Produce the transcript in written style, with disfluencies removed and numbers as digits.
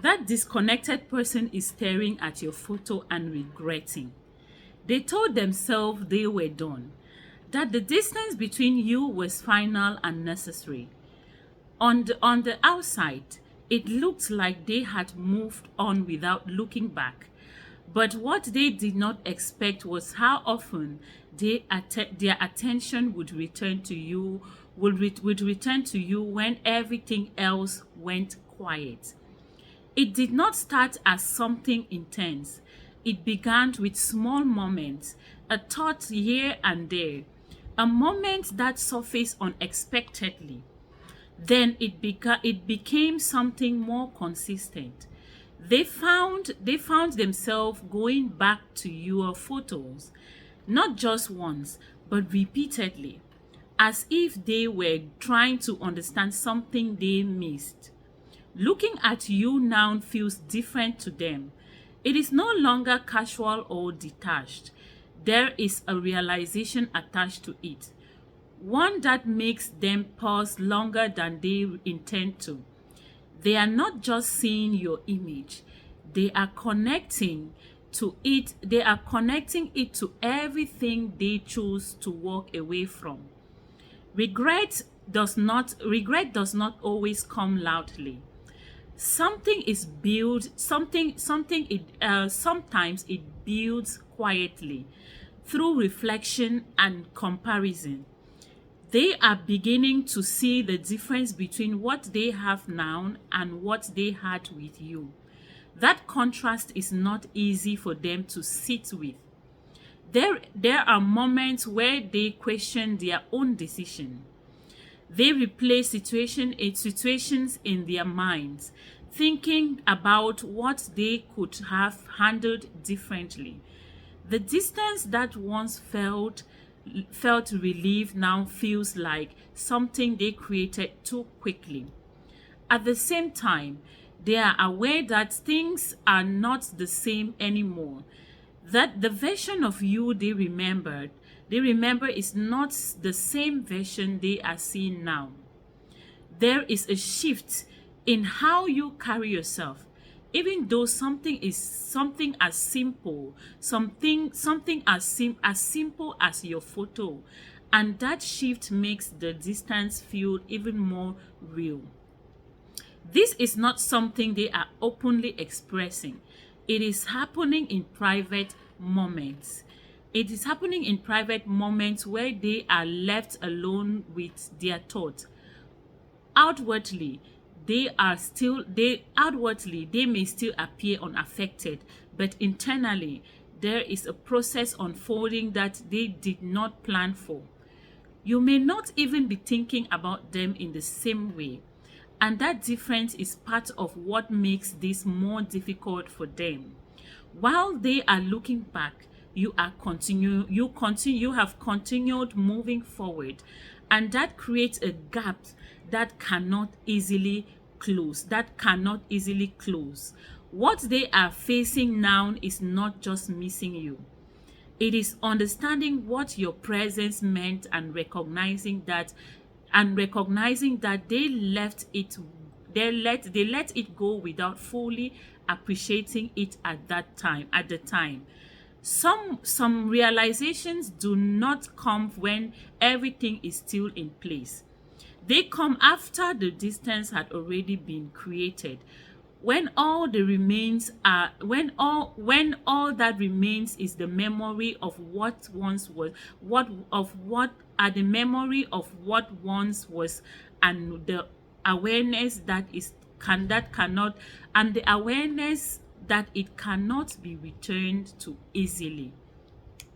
That disconnected person is staring at your photo and regretting. They told themselves they were done, that the distance between you was final and necessary. On the outside, it looked like they had moved on without looking back. But what they did not expect was how often their attention would return to you, would return to you when everything else went quiet. It did not start as something intense. It began with small moments, a thought here and there, a moment that surfaced unexpectedly. Then it became something more consistent. They found themselves going back to your photos, not just once, but repeatedly, as if they were trying to understand something they missed. Looking at you now feels different to them. It is no longer casual or detached. There is a realization attached to it, one that makes them pause longer than they intend to. They are not just seeing your image, they are connecting they are connecting it to everything they choose to walk away from. Regret does not always come loudly. Something is built something it sometimes it builds quietly through reflection and comparison. They are beginning to see the difference between what they have now and what they had with you. That contrast is not easy for them to sit with. There are moments where they question their own decision. They replay situations in their minds, thinking about what they could have handled differently. The distance that once felt relief now feels like something they created too quickly. At the same time, they are aware that things are not the same anymore. That the version of you they remember is not the same version they are seeing now. There is a shift in how you carry yourself, even though something as simple as your photo, and that shift makes the distance feel even more real. This is not something they are openly expressing. It is happening in private moments. It is happening in private moments where they are left alone with their thoughts. Outwardly they may still appear unaffected, but internally there is a process unfolding that they did not plan for. You may not even be thinking about them in the same way, and that difference is part of what makes this more difficult for them. While they are looking back, you have continued moving forward, and that creates a gap that cannot easily close. What they are facing now is not just missing you. It is understanding what your presence meant and recognizing that they let it go without fully appreciating it at the time. Some realizations do not come when everything is still in place. They come after the distance had already been created. When all that remains is the memory of what once was, the memory of what once was, and the awareness that cannot and the awareness that it cannot be returned to easily.